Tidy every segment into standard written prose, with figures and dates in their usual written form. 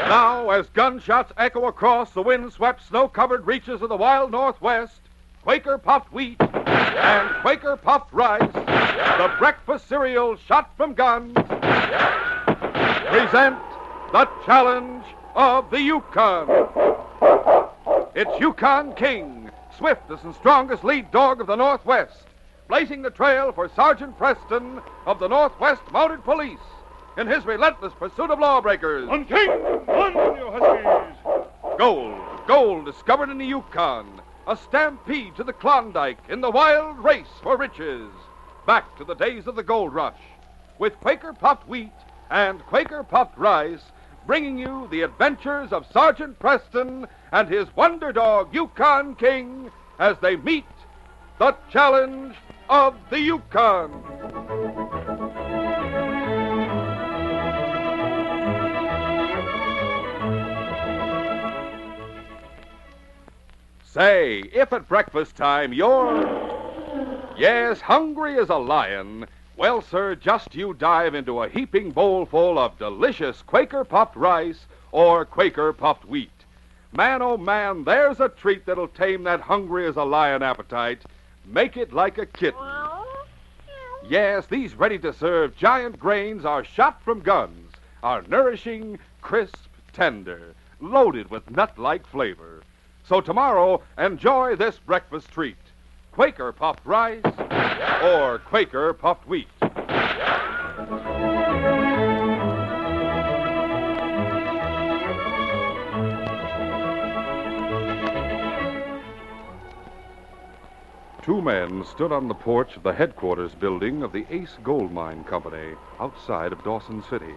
Now, as gunshots echo across the wind-swept, snow-covered reaches of the wild Northwest, Quaker puffed wheat and Quaker puffed rice, the breakfast cereal shot from guns, present the challenge of the Yukon. It's Yukon King, swiftest and strongest lead dog of the Northwest, blazing the trail for Sergeant Preston of the Northwest Mounted Police in his relentless pursuit of lawbreakers. On King! On, you huskies! Gold discovered in the Yukon. A stampede to the Klondike in the wild race for riches. Back to the days of the gold rush, with Quaker puffed wheat and Quaker puffed rice, bringing you the adventures of Sergeant Preston and his wonder dog, Yukon King, as they meet the challenge of the Yukon. Say, if at breakfast time you're, yes, hungry as a lion, well, sir, just you dive into a heaping bowl full of delicious Quaker puffed rice or Quaker puffed wheat. Man, oh man, there's a treat that'll tame that hungry as a lion appetite. Make it like a kitten. Yes, these ready-to-serve giant grains are shot from guns, are nourishing, crisp, tender, loaded with nut-like flavor. So tomorrow, enjoy this breakfast treat. Quaker puffed rice or Quaker puffed wheat. Two men stood on the porch of the headquarters building of the Ace Gold Mine Company outside of Dawson City.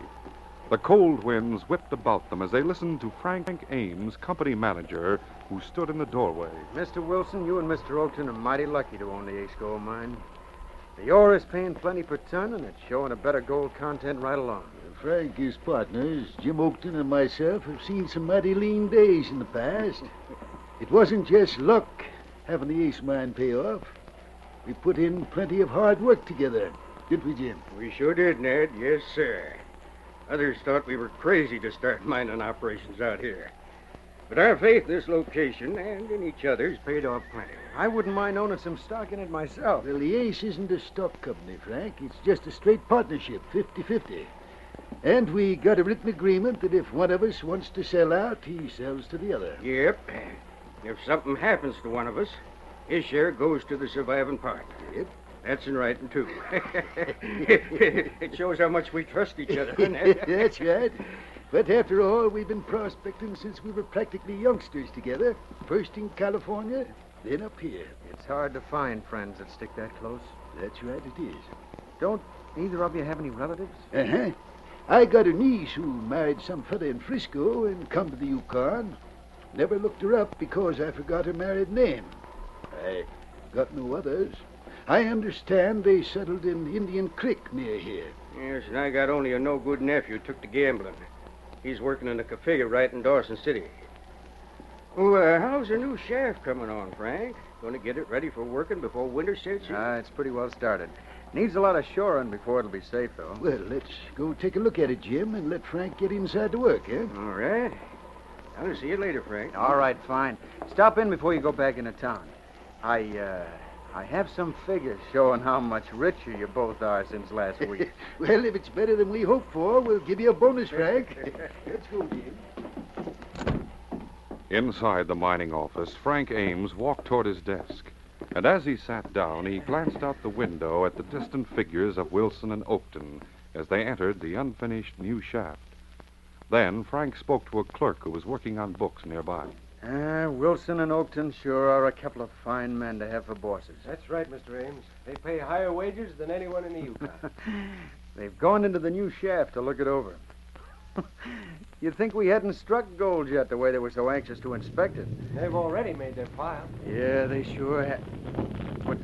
The cold winds whipped about them as they listened to Frank Ames, company manager, who stood in the doorway. Mr. Wilson, you and Mr. Oakton are mighty lucky to own the Ace Gold Mine. The ore is paying plenty per ton, and it's showing a better gold content right along. Frank, his partners, Jim Oakton and myself, have seen some mighty lean days in the past. It wasn't just luck having the Ace Mine pay off. We put in plenty of hard work together, didn't we, Jim? We sure did, Ned. Yes, sir. Others thought we were crazy to start mining operations out here. But our faith in this location and in each other's paid off plenty. I wouldn't mind owning some stock in it myself. Well, the Ace isn't a stock company, Frank. It's just a straight partnership, 50-50. And we got a written agreement that if one of us wants to sell out, he sells to the other. Yep. If something happens to one of us, his share goes to the surviving partner. Yep. That's in writing, too. It shows how much we trust each other, doesn't it? That's right. But after all, we've been prospecting since we were practically youngsters together. First in California, then up here. It's hard to find friends that stick that close. That's right, it is. Don't either of you have any relatives? Uh-huh. I got a niece who married some fella in Frisco and come to the Yukon. Never looked her up because I forgot her married name. I got no others. I understand they settled in Indian Creek near here. Yes, and I got only a no-good nephew who took to gambling. He's working in a cafe right in Dawson City. Well, how's the new shaft coming on, Frank? Going to get it ready for working before winter sets in? It's pretty well started. Needs a lot of shoring before it'll be safe, though. Well, let's go take a look at it, Jim, and let Frank get inside to work, eh? All right. I'll see you later, Frank. All right, fine. Stop in before you go back into town. I have some figures showing how much richer you both are since last week. Well, if it's better than we hoped for, we'll give you a bonus, Frank. Let's go, Jim. Inside the mining office, Frank Ames walked toward his desk. And as he sat down, he glanced out the window at the distant figures of Wilson and Oakton as they entered the unfinished new shaft. Then Frank spoke to a clerk who was working on books nearby. Wilson and Oakton sure are a couple of fine men to have for bosses. That's right, Mr. Ames. They pay higher wages than anyone in the Yukon. They've gone into the new shaft to look it over. You'd think we hadn't struck gold yet the way they were so anxious to inspect it. They've already made their pile. Yeah, they sure have. What?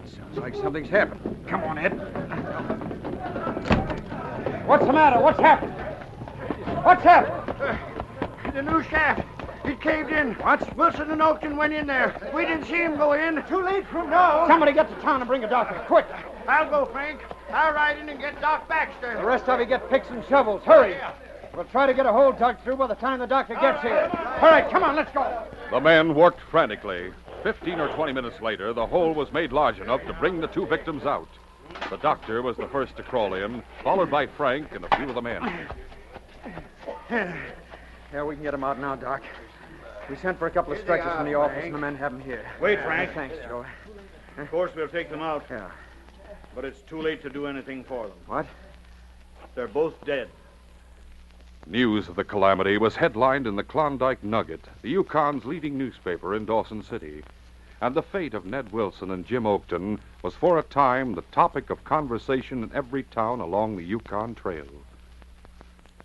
Sounds like something's happened. Come on, Ed. What's the matter? What's happened? What's happened? The new shaft. It caved in. What? Wilson and Oakton went in there. We didn't see him go in. Too late for him now. Somebody get to town and bring a doctor, quick. I'll go, Frank. I'll ride in and get Doc Baxter. The rest of you get picks and shovels. Hurry. We'll try to get a hole dug through by the time the doctor gets here. All right, come on, let's go. The men worked frantically. 15 or 20 minutes later, the hole was made large enough to bring the two victims out. The doctor was the first to crawl in, followed by Frank and a few of the men. Yeah, we can get him out now, Doc. We sent for a couple of stretchers from the office, and the men have them here. Wait, Frank. Thanks, Joe. Of course, we'll take them out. Yeah. But it's too late to do anything for them. What? They're both dead. News of the calamity was headlined in the Klondike Nugget, the Yukon's leading newspaper in Dawson City. And the fate of Ned Wilson and Jim Oakton was for a time the topic of conversation in every town along the Yukon Trail.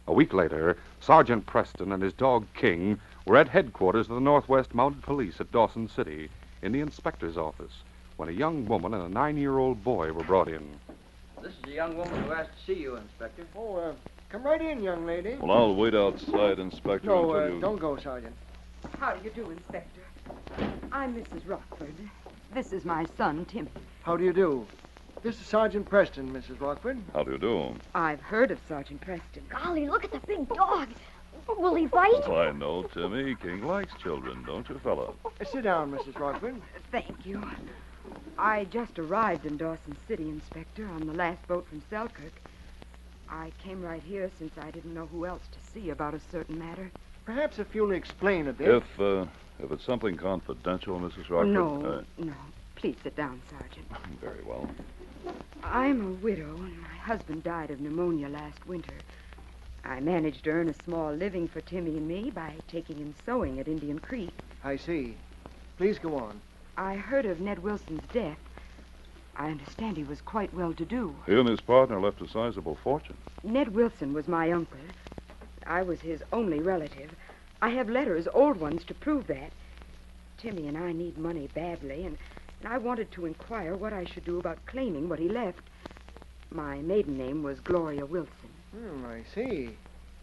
A week later, Sergeant Preston and his dog King were at headquarters of the Northwest Mounted Police at Dawson City in the inspector's office when a young woman and a 9-year-old boy were brought in. This is the young woman who asked to see you, Inspector. Oh, come right in, young lady. Well, I'll wait outside, Inspector, until you... Don't go, Sergeant. How do you do, Inspector? I'm Mrs. Rockford. This is my son, Timmy. How do you do? This is Sergeant Preston, Mrs. Rockford. How do you do? I've heard of Sergeant Preston. Golly, look at the big dog. Will he fight? I know, Timmy. King likes children, don't you, fella? Sit down, Mrs. Rockford. Thank you. I just arrived in Dawson City, Inspector, on the last boat from Selkirk. I came right here since I didn't know who else to see about a certain matter. Perhaps if you'll explain a bit. If it's something confidential, Mrs. Rockford... No. Please sit down, Sergeant. Very well. I'm a widow, and my husband died of pneumonia last winter. I managed to earn a small living for Timmy and me by taking in sewing at Indian Creek. I see. Please go on. I heard of Ned Wilson's death. I understand he was quite well-to-do. He and his partner left a sizable fortune. Ned Wilson was my uncle. I was his only relative. I have letters, old ones, to prove that. Timmy and I need money badly, and I wanted to inquire what I should do about claiming what he left. My maiden name was Gloria Wilson. I see.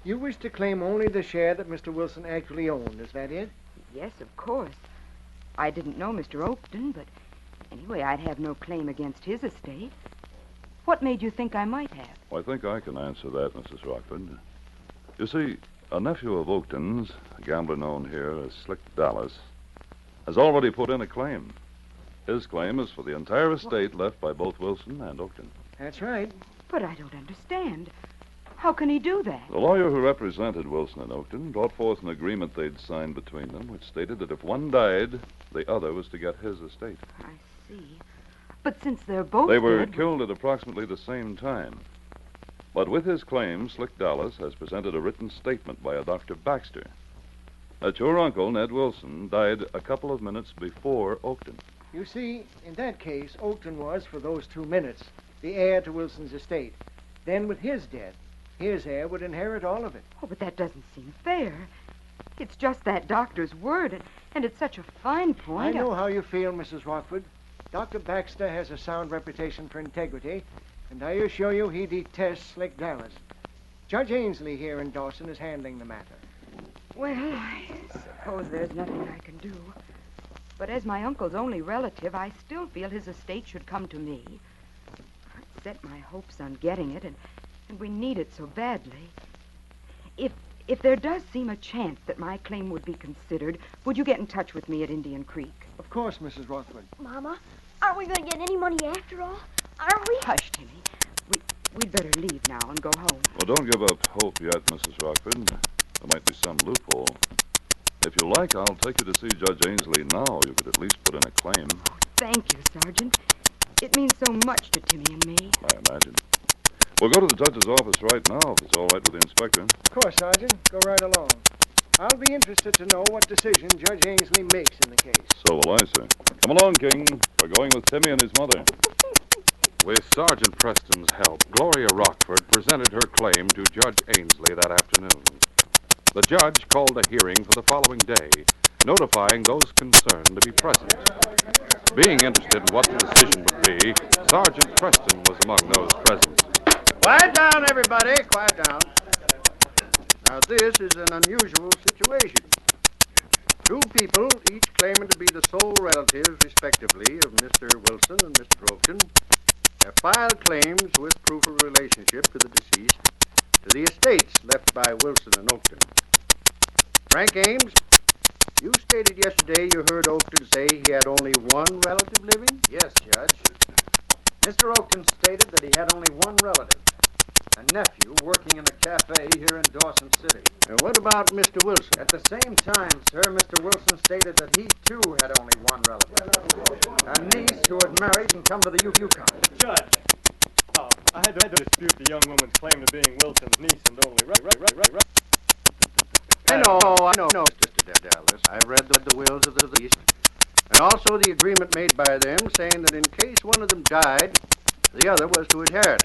You wish to claim only the share that Mr. Wilson actually owned, is that it? Yes, of course. I didn't know Mr. Oakton, but anyway, I'd have no claim against his estate. What made you think I might have? Well, I think I can answer that, Mrs. Rockford. You see, a nephew of Oakton's, a gambler known here as Slick Dallas, has already put in a claim. His claim is for the entire estate left by both Wilson and Oakton. That's right. But I don't understand. How can he do that? The lawyer who represented Wilson and Oakton brought forth an agreement they'd signed between them, which stated that if one died, the other was to get his estate. I see. But since they're both They were dead... killed at approximately the same time. But with his claim, Slick Dallas has presented a written statement by a Dr. Baxter that your uncle, Ned Wilson, died a couple of minutes before Oakton. You see, in that case, Oakton was, for those 2 minutes, the heir to Wilson's estate. Then with his death, his heir would inherit all of it. Oh, but that doesn't seem fair. It's just that doctor's word, and it's such a fine point. I know how you feel, Mrs. Rockford. Dr. Baxter has a sound reputation for integrity, and I assure you he detests Slick Dallas. Judge Ainsley here in Dawson is handling the matter. Well, I suppose there's nothing I can do. But as my uncle's only relative, I still feel his estate should come to me. I'd set my hopes on getting it, and we need it so badly. If there does seem a chance that my claim would be considered, would you get in touch with me at Indian Creek? Of course, Mrs. Rockford. Mama, aren't we going to get any money after all? Aren't we? Hush, Timmy. We'd better leave now and go home. Well, don't give up hope yet, Mrs. Rockford. There might be some loophole. If you like, I'll take you to see Judge Ainsley now. You could at least put in a claim. Oh, thank you, Sergeant. It means so much to Timmy and me. I imagine. We'll go to the judge's office right now, if it's all right with the inspector. Of course, Sergeant. Go right along. I'll be interested to know what decision Judge Ainsley makes in the case. So will I, sir. Come along, King. We're going with Timmy and his mother. With Sergeant Preston's help, Gloria Rockford presented her claim to Judge Ainsley that afternoon. The judge called a hearing for the following day, notifying those concerned to be present. Being interested in what the decision would be, Sergeant Preston was among those present. Quiet down, everybody. Quiet down. Now, this is an unusual situation. Two people, each claiming to be the sole relatives, respectively, of Mr. Wilson and Mr. Oakton, have filed claims with proof of relationship to the deceased to the estates left by Wilson and Oakton. Frank Ames, you stated yesterday you heard Oakton say he had only one relative living? Yes, Judge. Mr. Oakton stated that he had only one relative, a nephew working in a cafe here in Dawson City. And what about Mr. Wilson? At the same time, sir, Mr. Wilson stated that he, too, had only one relative, a niece who had married and come to the Yukon. Judge, I had to dispute the young woman's claim to being Wilson's niece and only I know, Mr. Dallas. I've read the wills of the East, and also the agreement made by them saying that in case one of them died, the other was to inherit.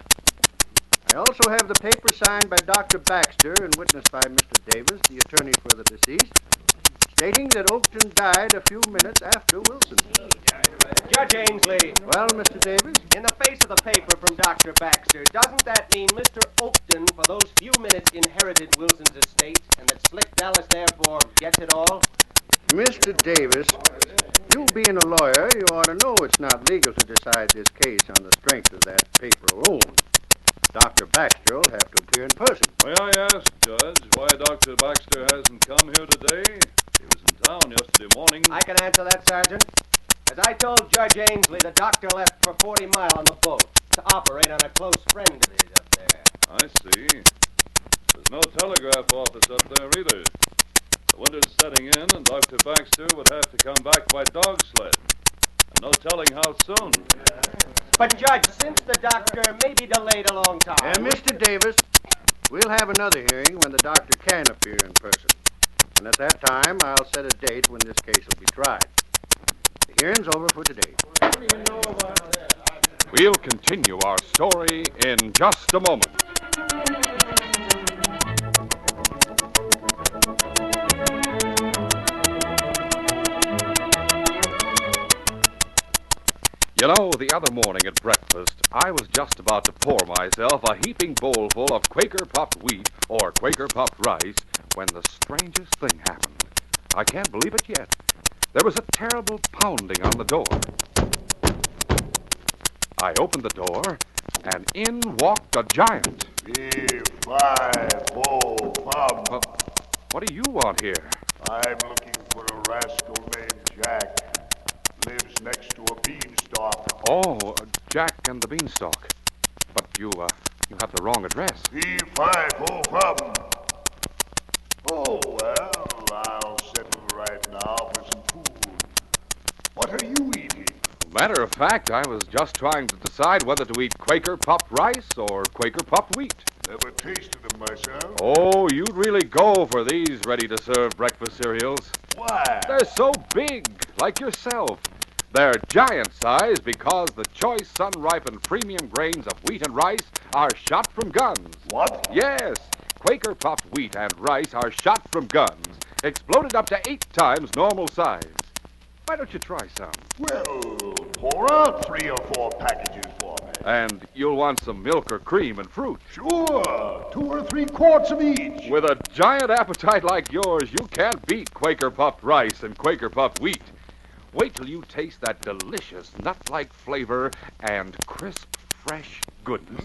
I also have the paper signed by Dr. Baxter and witnessed by Mr. Davis, the attorney for the deceased, stating that Oakton died a few minutes after Wilson. Judge Ainsley. Well, Mr. Davis? In the face of the paper from Dr. Baxter, doesn't that mean Mr. Oakton, for those few minutes, inherited Wilson's estate, and that Slick Dallas, therefore, gets it all? Mr. Davis, you being a lawyer, you ought to know it's not legal to decide this case on the strength of that paper alone. Dr. Baxter will have to appear in person. May I ask, Judge, why Dr. Baxter hasn't come here today? He was in town yesterday morning. I can answer that, Sergeant. As I told Judge Ainsley, the doctor left for 40 Mile on the boat to operate on a close friend of his up there. I see. There's no telegraph office up there either. The winter's setting in, and Dr. Baxter would have to come back by dog sled. And no telling how soon. But, Judge, since the doctor may be delayed a long time... And Mr. Davis, we'll have another hearing when the doctor can appear in person. And at that time, I'll set a date when this case will be tried. The hearing's over for today. We'll continue our story in just a moment. You know, the other morning at breakfast, I was just about to pour myself a heaping bowlful of Quaker puffed wheat or Quaker puffed rice when the strangest thing happened. I can't believe it yet. There was a terrible pounding on the door. I opened the door, and in walked a giant. E505. What do you want here? I'm looking for a rascal named Jack. Lives next to a beanstalk. Oh, Jack and the Beanstalk. But you have the wrong address. E505. Oh, well, I'll settle right now for some food. What are you eating? Matter of fact, I was just trying to decide whether to eat Quaker puffed rice or Quaker puffed wheat. Never tasted them myself. Oh, you'd really go for these ready-to-serve breakfast cereals. Why? They're so big, like yourself. They're giant size because the choice sun-ripened premium grains of wheat and rice are shot from guns. What? Yes, Quaker puffed wheat and rice are shot from guns, exploded up to 8 times normal size. Why don't you try some? Well, pour out 3 or 4 packages for me. And you'll want some milk or cream and fruit. Sure, 2 or 3 quarts of each. With a giant appetite like yours, you can't beat Quaker puffed rice and Quaker puffed wheat. Wait till you taste that delicious nut-like flavor and crisp, fresh goodness.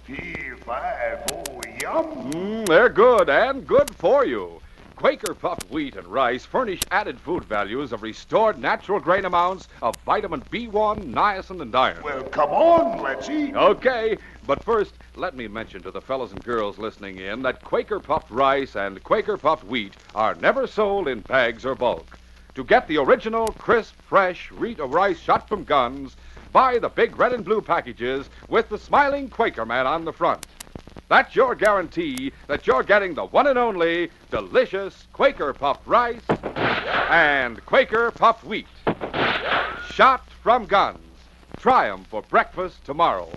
P5, yum. They're good and good for you. Quaker puffed wheat and rice furnish added food values of restored natural grain amounts of vitamin B1, niacin, and iron. Well, come on, let's eat. Okay, but first, let me mention to the fellows and girls listening in that Quaker puffed rice and Quaker puffed wheat are never sold in bags or bulk. To get the original, crisp, fresh wheat or rice shot from guns, buy the big red and blue packages with the smiling Quaker man on the front. That's your guarantee that you're getting the one and only delicious Quaker puffed rice and Quaker puffed wheat. Shot from guns. Try 'em for breakfast tomorrow.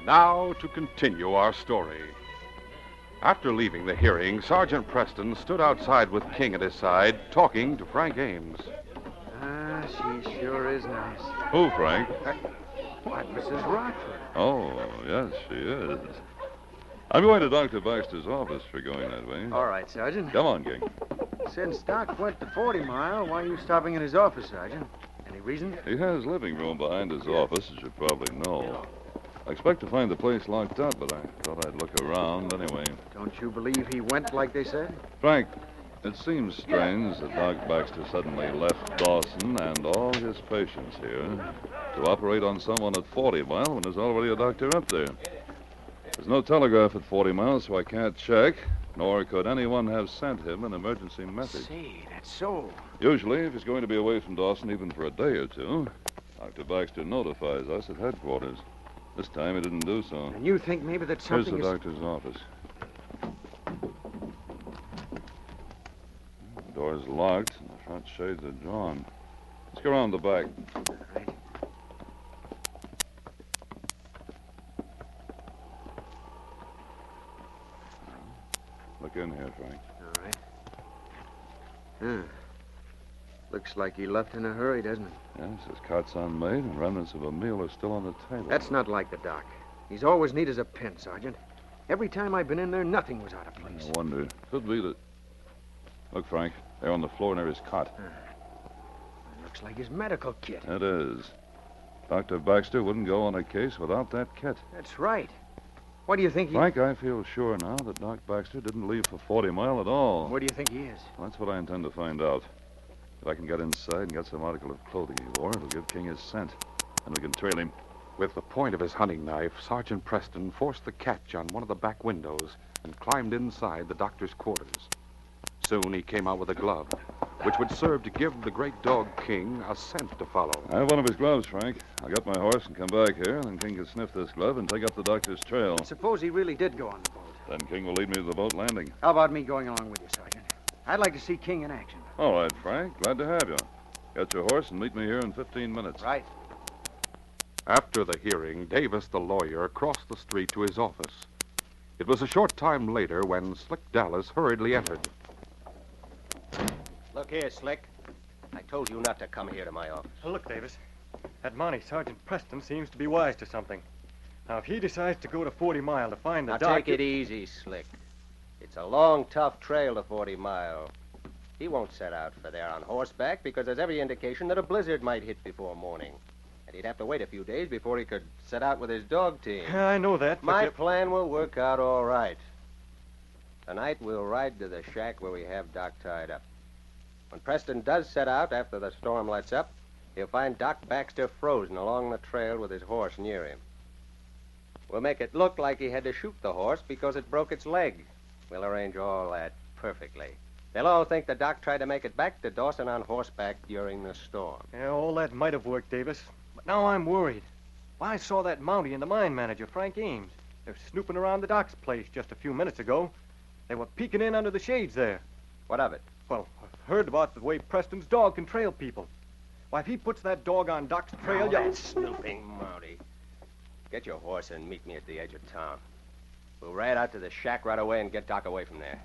Now to continue our story. After leaving the hearing, Sergeant Preston stood outside with King at his side, talking to Frank Ames. She sure is nice. Who, Frank? Why, Mrs. Rockford. Oh, yes, she is. I'm going to Dr. Baxter's office for going that way. All right, Sergeant. Come on, King. Since Doc went to 40 Mile, why are you stopping at his office, Sergeant? Any reason? He has living room behind his office, as you probably know. I expect to find the place locked up, but I thought I'd look around anyway. Don't you believe he went like they said? Frank, it seems strange that Doc Baxter suddenly left Dawson and all his patients here to operate on someone at 40 Mile when there's already a doctor up there. There's no telegraph at 40 Mile, so I can't check, nor could anyone have sent him an emergency message. Say, that's so. Usually, if he's going to be away from Dawson even for a day or two, Dr. Baxter notifies us at headquarters. This time he didn't do so. And you think maybe that something Here's the doctor's office. The door's locked and the front shades are drawn. Let's go around the back. All right. Look in here, Frank. All right. Huh. Looks like he left in a hurry, doesn't it? Yes, his cot's unmade and remnants of a meal are still on the table. That's not like the doc. He's always neat as a pin, Sergeant. Every time I've been in there, nothing was out of place. I wonder. Could be that... Look, Frank. There on the floor near his cot. Looks like his medical kit. It is. Dr. Baxter wouldn't go on a case without that kit. That's right. What do you think he... Frank, I feel sure now that Doc Baxter didn't leave for 40 Mile at all. Where do you think he is? Well, that's what I intend to find out. If I can get inside and get some article of clothing he wore, it'll give King his scent. And we can trail him. With the point of his hunting knife, Sergeant Preston forced the catch on one of the back windows and climbed inside the doctor's quarters. Soon he came out with a glove, which would serve to give the great dog King a scent to follow. I have one of his gloves, Frank. I'll get my horse and come back here, and then King can sniff this glove and take up the doctor's trail. Suppose he really did go on the boat. Then King will lead me to the boat landing. How about me going along with you, Sergeant? I'd like to see King in action. All right, Frank. Glad to have you. Get your horse and meet me here in 15 minutes. Right. After the hearing, Davis, the lawyer, crossed the street to his office. It was a short time later when Slick Dallas hurriedly entered. Look here, Slick. I told you not to come here to my office. Look, Davis. That Mountie, Sergeant Preston, seems to be wise to something. Now, if he decides to go to 40 Mile to find the Now, doctor... take it easy, Slick. It's a long, tough trail to 40 Mile. He won't set out for there on horseback because there's every indication that a blizzard might hit before morning. And he'd have to wait a few days before he could set out with his dog team. I know that, but My plan will work out all right. Tonight, we'll ride to the shack where we have Doc tied up. When Preston does set out after the storm lets up, he'll find Doc Baxter frozen along the trail with his horse near him. We'll make it look like he had to shoot the horse because it broke its leg. We'll arrange all that perfectly. They'll all think the Doc tried to make it back to Dawson on horseback during the storm. Yeah, all that might have worked, Davis. But now I'm worried. Why, I saw that Mountie and the mine manager, Frank Ames. They're snooping around the Doc's place just a few minutes ago. They were peeking in under the shades there. What of it? Well, I've heard about the way Preston's dog can trail people. Why, if he puts that dog on Doc's trail, Oh, that snooping Mountie. Get your horse and meet me at the edge of town. We'll ride out to the shack right away and get Doc away from there.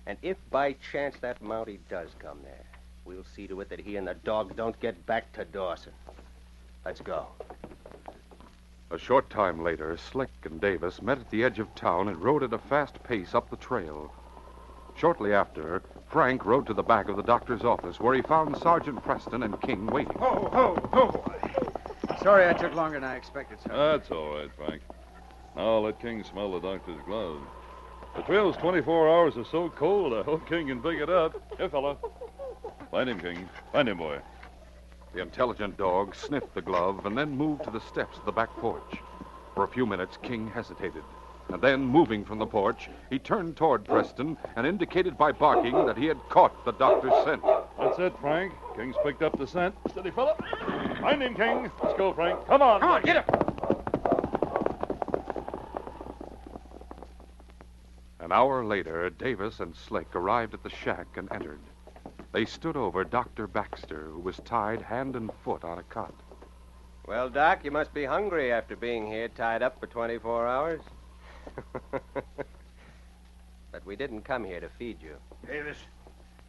And if by chance that Mountie does come there, we'll see to it that he and the dog don't get back to Dawson. Let's go. A short time later, Slick and Davis met at the edge of town and rode at a fast pace up the trail. Shortly after, Frank rode to the back of the doctor's office, where he found Sergeant Preston and King waiting. Ho, ho, ho! Sorry I took longer than I expected, sir. That's all right, Frank. Now I'll let King smell the doctor's glove. The trail's 24 hours or so cold. I hope King can pick it up. Here, fella. Find him, King. Find him, boy. The intelligent dog sniffed the glove and then moved to the steps of the back porch. For a few minutes, King hesitated. And then, moving from the porch, he turned toward Preston and indicated by barking that he had caught the doctor's scent. That's it, Frank. King's picked up the scent. Steady, fella. Find him, King. Let's go, Frank. Come on. Come on, get him. An hour later, Davis and Slick arrived at the shack and entered. They stood over Dr. Baxter, who was tied hand and foot on a cot. Well, Doc, you must be hungry after being here tied up for 24 hours. But we didn't come here to feed you. Davis,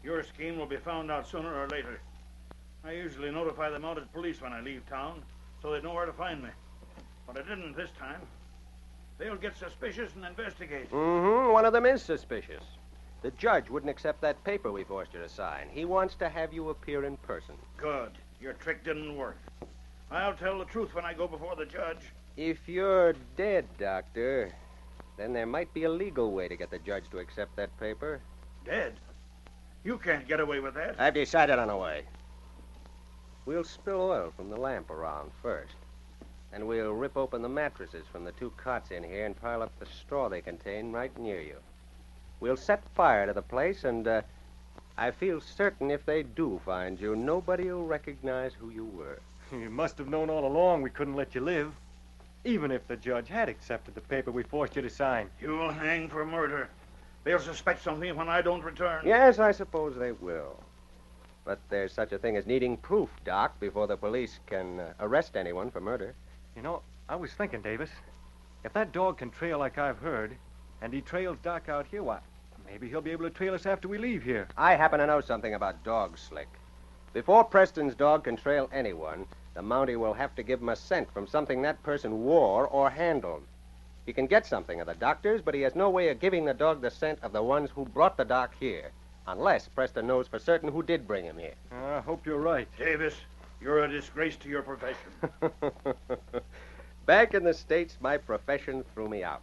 your scheme will be found out sooner or later. I usually notify the mounted police when I leave town, so they know where to find me. But I didn't this time. They'll get suspicious and investigate. Mm-hmm. One of them is suspicious. The judge wouldn't accept that paper we forced you to sign. He wants to have you appear in person. Good. Your trick didn't work. I'll tell the truth when I go before the judge. If you're dead, Doctor, then there might be a legal way to get the judge to accept that paper. Dead? You can't get away with that. I've decided on a way. We'll spill oil from the lamp around first. And we'll rip open the mattresses from the 2 cots in here and pile up the straw they contain right near you. We'll set fire to the place, and I feel certain if they do find you, nobody will recognize who you were. You must have known all along we couldn't let you live. Even if the judge had accepted the paper we forced you to sign. You'll hang for murder. They'll suspect something when I don't return. Yes, I suppose they will. But there's such a thing as needing proof, Doc, before the police can arrest anyone for murder. You know, I was thinking, Davis, if that dog can trail like I've heard, and he trails Doc out here, why, maybe he'll be able to trail us after we leave here. I happen to know something about dogs, Slick. Before Preston's dog can trail anyone, the Mountie will have to give him a scent from something that person wore or handled. He can get something of the doctor's, but he has no way of giving the dog the scent of the ones who brought the doc here, unless Preston knows for certain who did bring him here. I hope you're right. Davis, you're a disgrace to your profession. Back in the States, my profession threw me out.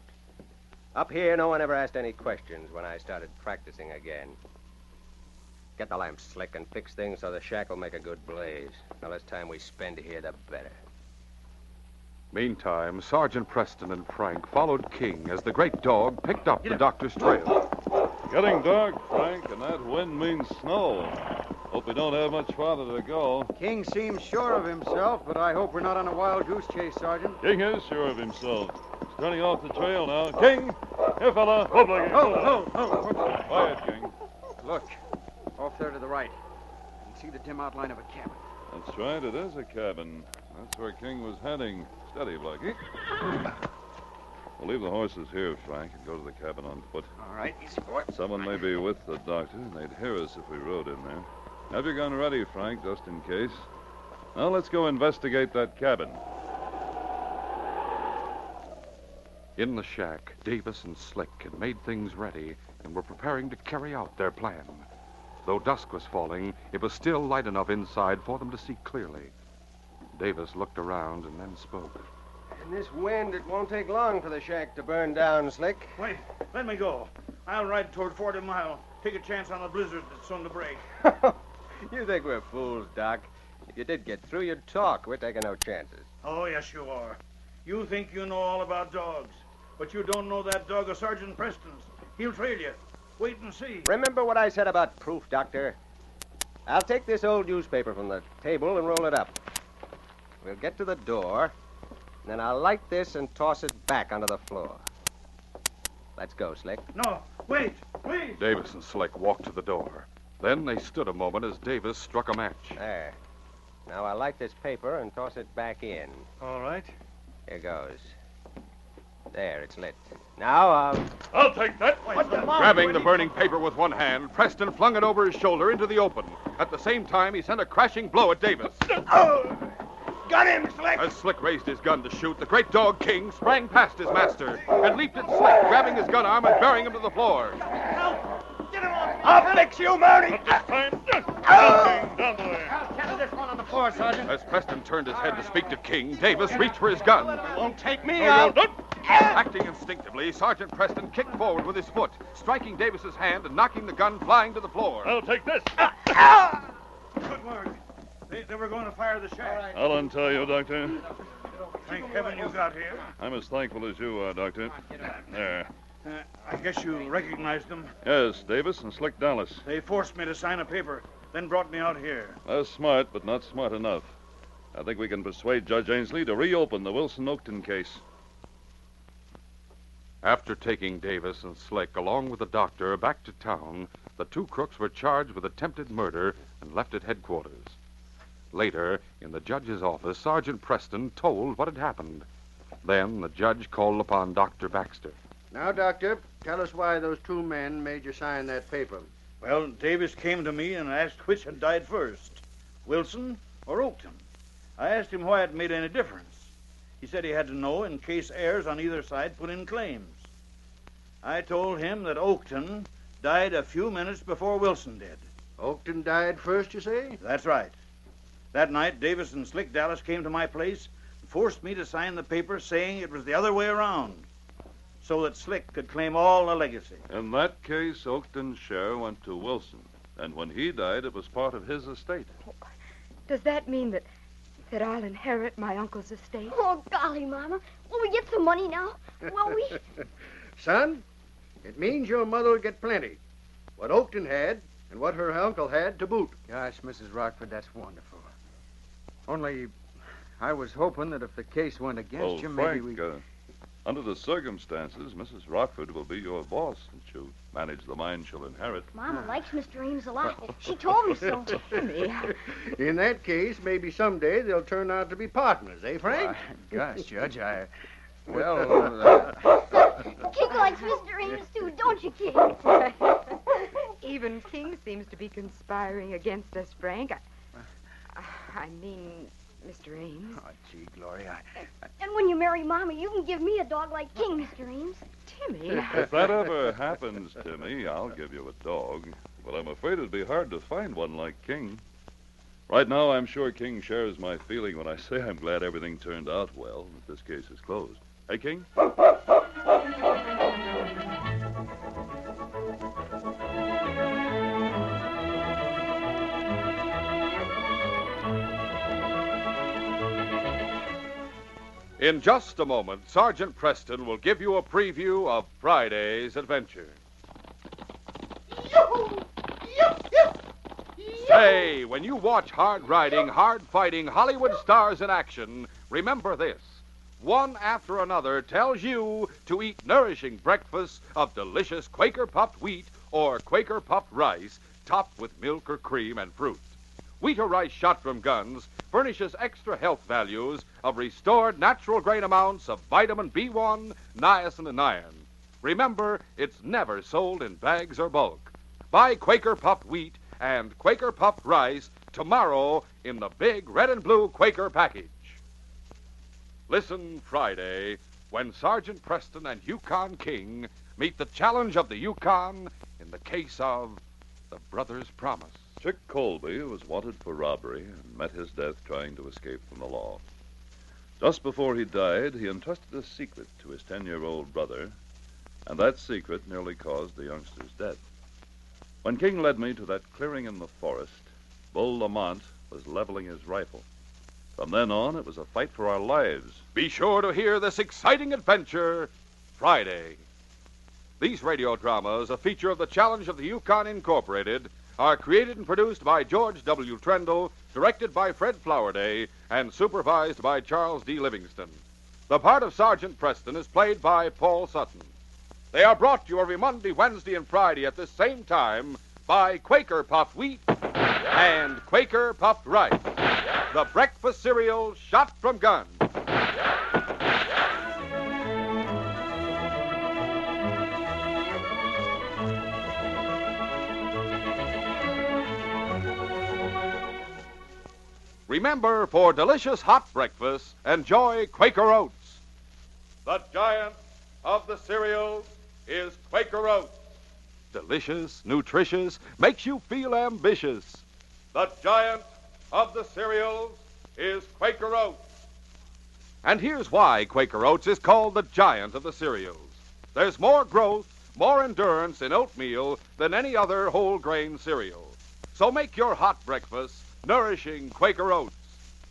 Up here, no one ever asked any questions when I started practicing again. Get the lamp slick and fix things so the shack will make a good blaze. The less time we spend here, the better. Meantime, Sergeant Preston and Frank followed King as the great dog picked up the doctor's trail. Getting dark, Frank, and that wind means snow. Hope we don't have much farther to go. King seems sure of himself, but I hope we're not on a wild goose chase, Sergeant. King is sure of himself. He's turning off the trail now. King! Here, fella. Quiet, King. Look, off there to the right. You can see the dim outline of a cabin. That's right, it is a cabin. That's where King was heading. Steady, Blackie. We'll leave the horses here, Frank, and go to the cabin on foot. All right, easy, boy. Someone may be with the doctor, and they'd hear us if we rode in there. Have your gun ready, Frank, just in case. Now let's go investigate that cabin. In the shack, Davis and Slick had made things ready and were preparing to carry out their plan. Though dusk was falling, it was still light enough inside for them to see clearly. Davis looked around and then spoke. In this wind, it won't take long for the shack to burn down, Slick. Wait, let me go. I'll ride toward 40 Mile. Take a chance on the blizzard that's soon to break. You think we're fools, Doc. If you did get through, you'd talk. We're taking no chances. Oh, yes, you are. You think you know all about dogs, but you don't know that dog of Sergeant Preston's. He'll trail you. Wait and see. Remember what I said about proof, Doctor? I'll take this old newspaper from the table and roll it up. We'll get to the door, and then I'll light this and toss it back onto the floor. Let's go, Slick. No, wait. Davis and Slick walked to the door. Then they stood a moment as Davis struck a match. There. Now I'll light this paper and toss it back in. All right. Here goes. There, it's lit. Now I'll take that. Grabbing the burning paper with one hand, Preston flung it over his shoulder into the open. At the same time, he sent a crashing blow at Davis. Got him, Slick! As Slick raised his gun to shoot, the great dog King sprang past his master and leaped at Slick, grabbing his gun arm and bearing him to the floor. Help! Get him off! I'll fix you, Mountie! Down the way. I'll catch this one on the floor, Sergeant. As Preston turned his head to speak to King, Davis reached for his gun. Won't take me out. Acting instinctively, Sergeant Preston kicked forward with his foot, striking Davis's hand and knocking the gun flying to the floor. I'll take this. Good work. They were going to fire the shack. I'll untie you, Doctor. Thank heaven you got here. I'm as thankful as you are, Doctor. There. I guess you recognized them. Yes, Davis and Slick Dallas. They forced me to sign a paper, then brought me out here. That's smart, but not smart enough. I think we can persuade Judge Ainsley to reopen the Wilson-Oakton case. After taking Davis and Slick, along with the doctor, back to town, the two crooks were charged with attempted murder and left at headquarters. Later, in the judge's office, Sergeant Preston told what had happened. Then the judge called upon Dr. Baxter. Now, Doctor, tell us why those two men made you sign that paper. Well, Davis came to me and asked which had died first, Wilson or Oakton. I asked him why it made any difference. He said he had to know in case heirs on either side put in claims. I told him that Oakton died a few minutes before Wilson did. Oakton died first, you say? That's right. That night, Davis and Slick Dallas came to my place and forced me to sign the paper saying it was the other way around, so that Slick could claim all the legacy. In that case, Oakton's share went to Wilson, and when he died, it was part of his estate. Does that mean that I'll inherit my uncle's estate? Oh, golly, Mama. Will we get some money now? Will we? Son, it means your mother will get plenty. What Oakton had and what her uncle had to boot. Gosh, Mrs. Rockford, that's wonderful. Only, I was hoping that if the case went against you, maybe Frank, under the circumstances, Mrs. Rockford will be your boss, since you manage the mine she'll inherit. Mama likes Mr. Ames a lot. She told me so. Jimmy. In that case, maybe someday they'll turn out to be partners, eh, Frank? Gosh, Judge, King likes Mr. Ames, too, don't you, King? Even King seems to be conspiring against us, Frank. I mean, Mr. Ames. Oh, gee, Gloria. And when you marry Mama, you can give me a dog like King, Mr. Ames. Timmy. If that ever happens, Timmy, I'll give you a dog. But I'm afraid it'd be hard to find one like King. Right now, I'm sure King shares my feeling when I say I'm glad everything turned out well, that this case is closed. Hey, King? In just a moment, Sergeant Preston will give you a preview of Friday's adventure. Say, when you watch hard-riding, hard-fighting Hollywood stars in action, remember this. One after another tells you to eat nourishing breakfasts of delicious Quaker puffed wheat or Quaker puffed rice topped with milk or cream and fruit. Wheat or rice shot from guns furnishes extra health values of restored natural grain amounts of vitamin B1, niacin, and iron. Remember, it's never sold in bags or bulk. Buy Quaker puffed wheat and Quaker puffed rice tomorrow in the big red and blue Quaker package. Listen Friday when Sergeant Preston and Yukon King meet the challenge of the Yukon in the case of the Brothers' Promise. Chick Colby was wanted for robbery and met his death trying to escape from the law. Just before he died, he entrusted a secret to his 10-year-old brother, and that secret nearly caused the youngster's death. When King led me to that clearing in the forest, Bull Lamont was leveling his rifle. From then on, it was a fight for our lives. Be sure to hear this exciting adventure Friday. These radio dramas, a feature of the Challenge of the Yukon Incorporated, are created and produced by George W. Trendle, directed by Fred Flowerday, and supervised by Charles D. Livingston. The part of Sergeant Preston is played by Paul Sutton. They are brought to you every Monday, Wednesday, and Friday at this same time by Quaker Puffed Wheat and Quaker Puffed Rice, the breakfast cereal shot from guns. Remember, for delicious hot breakfast, enjoy Quaker Oats. The giant of the cereals is Quaker Oats. Delicious, nutritious, makes you feel ambitious. The giant of the cereals is Quaker Oats. And here's why Quaker Oats is called the giant of the cereals. There's more growth, more endurance in oatmeal than any other whole grain cereal. So make your hot breakfast nourishing Quaker Oats.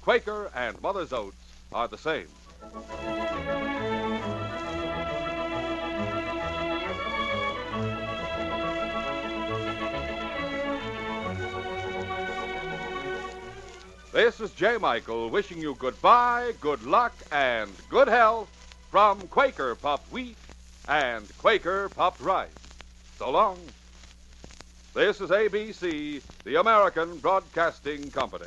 Quaker and Mother's Oats are the same. This is J. Michael wishing you goodbye, good luck, and good health from Quaker Puffed Wheat and Quaker Puffed Rice. So long. This is ABC, the American Broadcasting Company.